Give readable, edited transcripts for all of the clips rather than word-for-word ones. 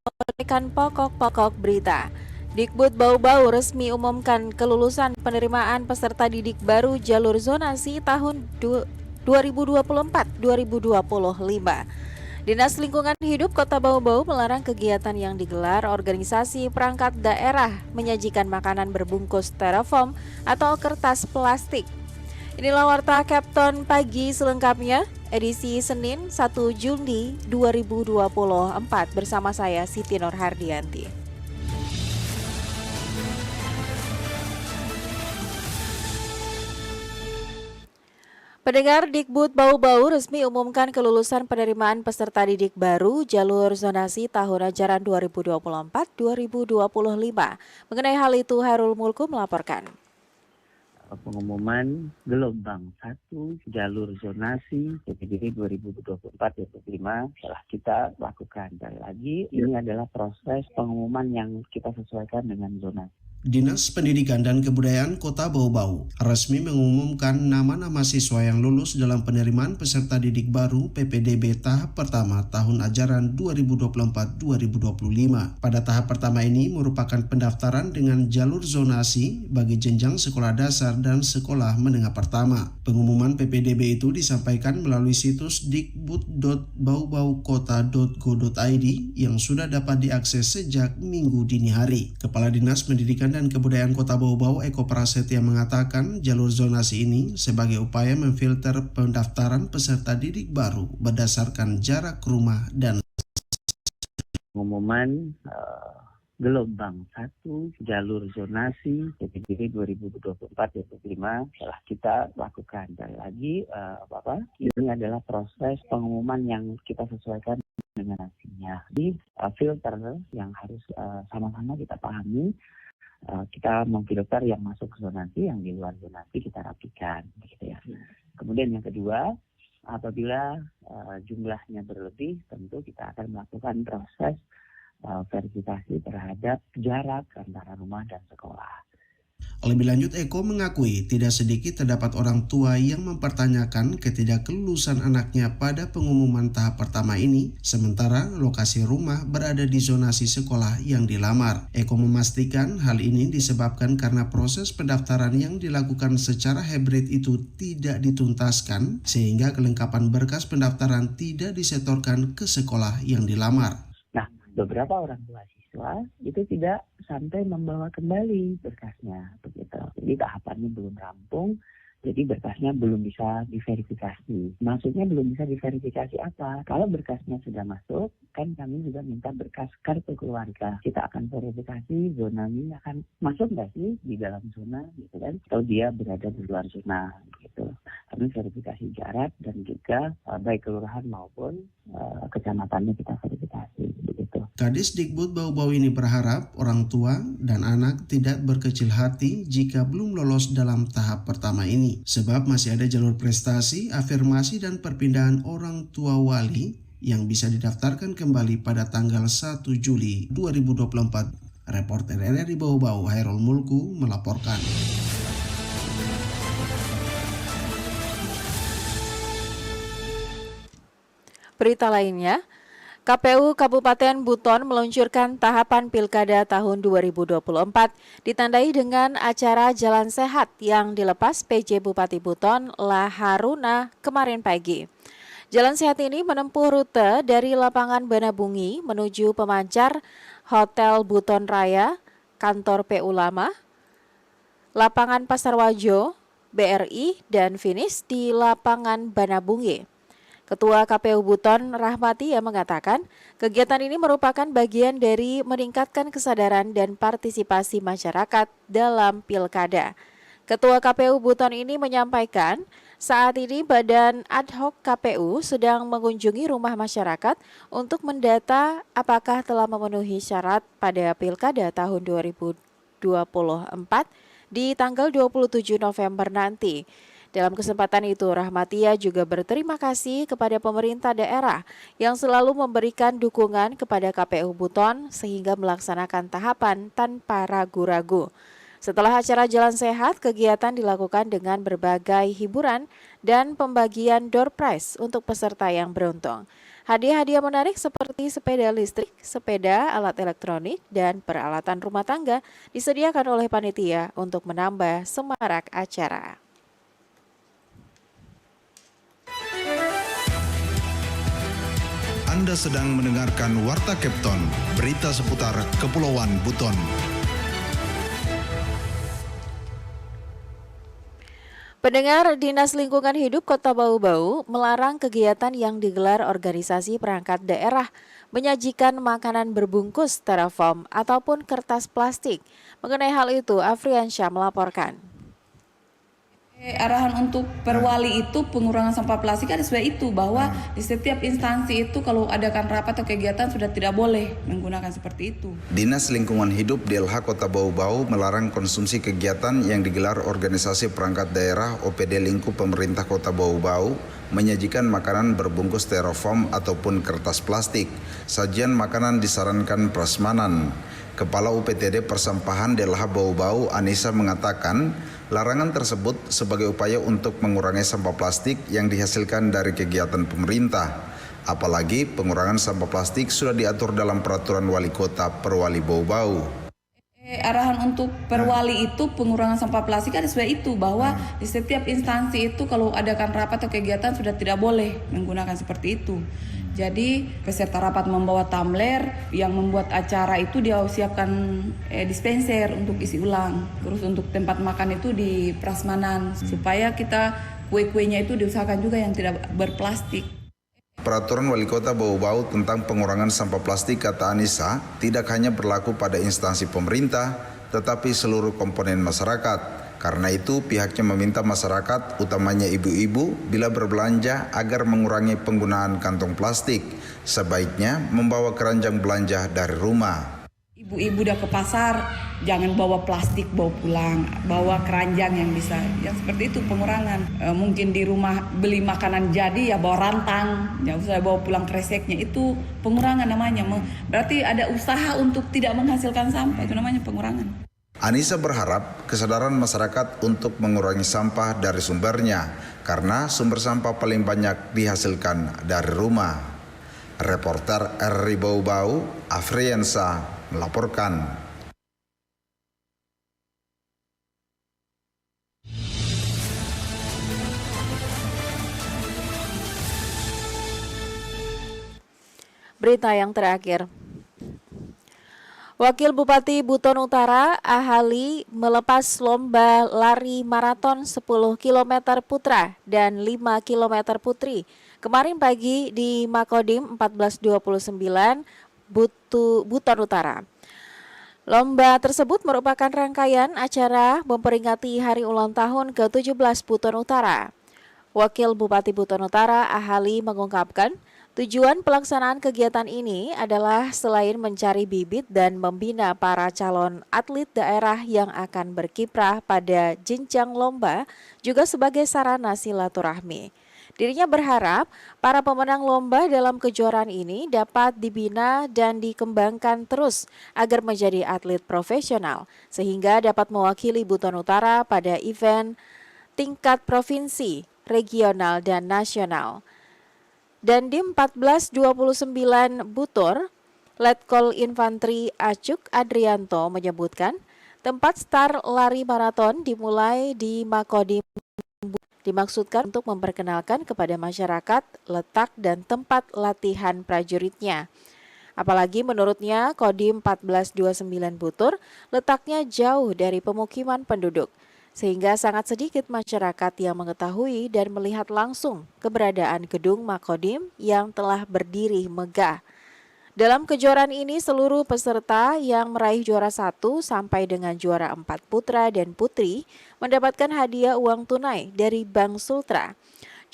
Sampaikan pokok-pokok berita. Dikbud Bau-Bau resmi umumkan kelulusan penerimaan peserta didik baru jalur zonasi tahun 2024-2025. Dinas Lingkungan Hidup Kota Bau-Bau melarang kegiatan yang digelar organisasi perangkat daerah menyajikan makanan berbungkus styrofoam atau kertas plastik. Inilah Warta Kapten Pagi selengkapnya, edisi Senin 1 Juli 2024 bersama saya Siti Nurhardianti. Pendengar, Dikbud Bau-Bau resmi umumkan kelulusan penerimaan peserta didik baru jalur zonasi tahun ajaran 2024-2025. Mengenai hal itu, Hairul Mulku melaporkan. Pengumuman gelombang 1 jalur zonasi PPDB 2024-2025 telah kita lakukan. Dan lagi ini adalah proses pengumuman yang kita sesuaikan dengan zonasi. Dinas Pendidikan dan Kebudayaan Kota Bau-Bau resmi mengumumkan nama-nama siswa yang lulus dalam penerimaan peserta didik baru PPDB tahap pertama tahun ajaran 2024-2025. Pada tahap pertama ini merupakan pendaftaran dengan jalur zonasi bagi jenjang sekolah dasar dan sekolah menengah pertama. Pengumuman PPDB itu disampaikan melalui situs dikbud.baubaukota.go.id yang sudah dapat diakses sejak Minggu dini hari. Kepala Dinas Pendidikan dan Kebudayaan Kota Bau-Bau Eko Prasetya mengatakan jalur zonasi ini sebagai upaya memfilter pendaftaran peserta didik baru berdasarkan jarak rumah dan pengumuman gelombang 1 jalur zonasi PPDB 2024-2025 telah kita lakukan. Dan lagi ini adalah proses pengumuman yang kita sesuaikan dengan nasinya. Di filter yang harus sama-sama kita pahami. Kita memfilter yang masuk ke zonasi, yang di luar zonasi kita rapikan, gitu ya. Kemudian yang kedua, apabila jumlahnya berlebih, tentu kita akan melakukan proses verifikasi terhadap jarak antara rumah dan sekolah. Lebih lanjut, Eko mengakui tidak sedikit terdapat orang tua yang mempertanyakan ketidakkelulusan anaknya pada pengumuman tahap pertama ini, sementara lokasi rumah berada di zonasi sekolah yang dilamar. Eko memastikan hal ini disebabkan karena proses pendaftaran yang dilakukan secara hybrid itu tidak dituntaskan, sehingga kelengkapan berkas pendaftaran tidak disetorkan ke sekolah yang dilamar. Nah, beberapa orang tua siswa itu tidak sampai membawa kembali berkasnya, begitu. Jadi tahapannya belum rampung, jadi berkasnya belum bisa diverifikasi. Maksudnya belum bisa diverifikasi apa? Kalau berkasnya sudah masuk, kan kami juga minta berkas kartu keluarga. Kita akan verifikasi zonanya akan masuk nggak sih di dalam zona, gitu kan? Atau dia berada di luar zona, gitu. Kami verifikasi jarak dan juga baik kelurahan maupun kecamatannya kita verifikasi, begitu. Kadis Dikbud Bau-Bau ini berharap orang tua dan anak tidak berkecil hati jika belum lolos dalam tahap pertama ini, sebab masih ada jalur prestasi, afirmasi, dan perpindahan orang tua wali yang bisa didaftarkan kembali pada tanggal 1 Juli 2024. Reporter RRI Bau-Bau Hairul Mulku melaporkan. Berita lainnya, KPU Kabupaten Buton meluncurkan tahapan Pilkada tahun 2024 ditandai dengan acara Jalan Sehat yang dilepas PJ Bupati Buton La Haruna kemarin pagi. Jalan Sehat ini menempuh rute dari lapangan Banabungi menuju Pemancar, Hotel Buton Raya, Kantor PU Lama, lapangan Pasar Wajo, BRI, dan finish di lapangan Banabungi. Ketua KPU Buton Rahmati yang mengatakan kegiatan ini merupakan bagian dari meningkatkan kesadaran dan partisipasi masyarakat dalam pilkada. Ketua KPU Buton ini menyampaikan saat ini Badan Ad Hoc KPU sedang mengunjungi rumah masyarakat untuk mendata apakah telah memenuhi syarat pada pilkada tahun 2024 di tanggal 27 November nanti. Dalam kesempatan itu, Rahmatia juga berterima kasih kepada pemerintah daerah yang selalu memberikan dukungan kepada KPU Buton sehingga melaksanakan tahapan tanpa ragu-ragu. Setelah acara Jalan Sehat, kegiatan dilakukan dengan berbagai hiburan dan pembagian door prize untuk peserta yang beruntung. Hadiah-hadiah menarik seperti sepeda listrik, sepeda, alat elektronik, dan peralatan rumah tangga disediakan oleh panitia untuk menambah semarak acara. Anda sedang mendengarkan Warta Kepton, berita seputar Kepulauan Buton. Pendengar, Dinas Lingkungan Hidup Kota Bau-Bau melarang kegiatan yang digelar organisasi perangkat daerah menyajikan makanan berbungkus styrofoam ataupun kertas plastik. Mengenai hal itu, Afriansyah melaporkan. Arahan untuk perwali itu pengurangan sampah plastik ada sudah itu bahwa di setiap instansi itu kalau adakan rapat atau kegiatan sudah tidak boleh menggunakan seperti itu. Dinas Lingkungan Hidup DLH Kota Bau-Bau melarang konsumsi kegiatan yang digelar organisasi perangkat daerah OPD lingkup pemerintah Kota Bau-Bau menyajikan makanan berbungkus styrofoam ataupun kertas plastik. Sajian makanan disarankan prasmanan. Kepala UPTD Persampahan DLH Bau-Bau Anissa mengatakan larangan tersebut sebagai upaya untuk mengurangi sampah plastik yang dihasilkan dari kegiatan pemerintah. Apalagi pengurangan sampah plastik sudah diatur dalam peraturan wali kota Perwali Bau-Bau. Arahan untuk perwali itu pengurangan sampah plastik ada sudah itu bahwa di setiap instansi itu kalau adakan rapat atau kegiatan sudah tidak boleh menggunakan seperti itu. Jadi peserta rapat membawa tumbler, yang membuat acara itu dia siapkan dispenser untuk isi ulang. Terus untuk tempat makan itu di prasmanan supaya kita kue-kuenya itu diusahakan juga yang tidak berplastik. Peraturan Wali Kota Bau-Bau tentang pengurangan sampah plastik, kata Anissa, tidak hanya berlaku pada instansi pemerintah, tetapi seluruh komponen masyarakat. Karena itu pihaknya meminta masyarakat, utamanya ibu-ibu, bila berbelanja agar mengurangi penggunaan kantong plastik. Sebaiknya membawa keranjang belanja dari rumah. Ibu-ibu udah ke pasar, jangan bawa plastik bawa pulang, bawa keranjang yang bisa. Yang seperti itu pengurangan. Mungkin di rumah beli makanan jadi ya bawa rantang, jangan usah bawa pulang kreseknya. Itu pengurangan namanya. Berarti ada usaha untuk tidak menghasilkan sampah, itu namanya pengurangan. Anissa berharap kesadaran masyarakat untuk mengurangi sampah dari sumbernya, karena sumber sampah paling banyak dihasilkan dari rumah. Reporter RRI Bau-Bau, Afriansa, melaporkan. Berita yang terakhir. Wakil Bupati Buton Utara, Ahali, melepas lomba lari maraton 10 km putra dan 5 km putri kemarin pagi di Makodim 1429 Buton Utara. Lomba tersebut merupakan rangkaian acara memperingati hari ulang tahun ke-17 Buton Utara. Wakil Bupati Buton Utara, Ahali, mengungkapkan tujuan pelaksanaan kegiatan ini adalah selain mencari bibit dan membina para calon atlet daerah yang akan berkiprah pada jenjang lomba, juga sebagai sarana silaturahmi. Dirinya berharap para pemenang lomba dalam kejuaraan ini dapat dibina dan dikembangkan terus agar menjadi atlet profesional, sehingga dapat mewakili Buton Utara pada event tingkat provinsi, regional, dan nasional. Dan di 1429 Butor, Letkol Infantri Acuk Adrianto menyebutkan tempat start lari maraton dimulai di Makodim, dimaksudkan untuk memperkenalkan kepada masyarakat letak dan tempat latihan prajuritnya. Apalagi menurutnya Kodim 1429 Butur letaknya jauh dari pemukiman penduduk, sehingga sangat sedikit masyarakat yang mengetahui dan melihat langsung keberadaan gedung Makodim yang telah berdiri megah. Dalam kejuaraan ini seluruh peserta yang meraih juara 1 sampai dengan juara 4 putra dan putri mendapatkan hadiah uang tunai dari Bank Sultra.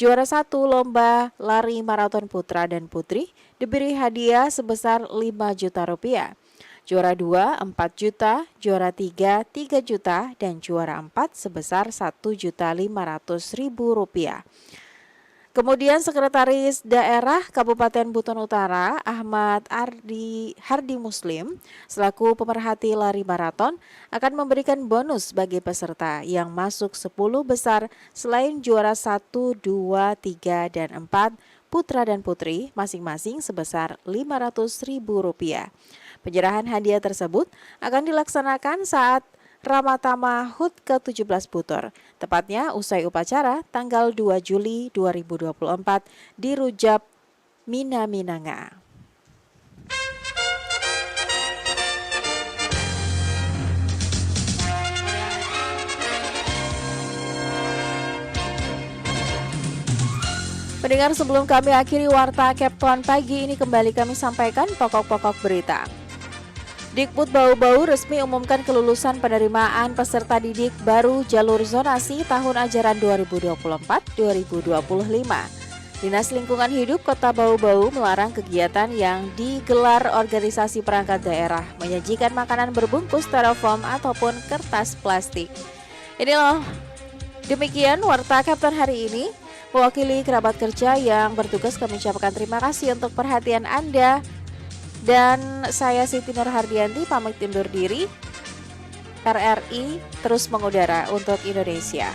Juara 1 lomba lari maraton putra dan putri diberi hadiah sebesar 5 juta rupiah. Juara 2, 4 juta, juara 3, 3 juta, dan juara 4 sebesar 1.500.000 rupiah. Kemudian Sekretaris Daerah Kabupaten Buton Utara, Ahmad Hardi Muslim, selaku pemerhati lari maraton, akan memberikan bonus bagi peserta yang masuk 10 besar selain juara 1, 2, 3, dan 4 putra dan putri masing-masing sebesar Rp500.000. Penyerahan hadiah tersebut akan dilaksanakan saat Ramatama HUT ke-17 Butor, tepatnya usai upacara tanggal 2 Juli 2024 di Rujab Minaminanga. Pendengar, sebelum kami akhiri Warta Kepton pagi ini, kembali kami sampaikan pokok-pokok berita. Dikbud Bau-Bau resmi umumkan kelulusan penerimaan peserta didik baru jalur zonasi tahun ajaran 2024-2025. Dinas Lingkungan Hidup Kota Bau-Bau melarang kegiatan yang digelar organisasi perangkat daerah menyajikan makanan berbungkus styrofoam ataupun kertas plastik. Inilah demikian Warta Kepton hari ini. Mewakili kerabat kerja yang bertugas, kami ucapkan terima kasih untuk perhatian Anda. Dan saya Siti Nurhardianti pamit undur diri. RRI terus mengudara untuk Indonesia.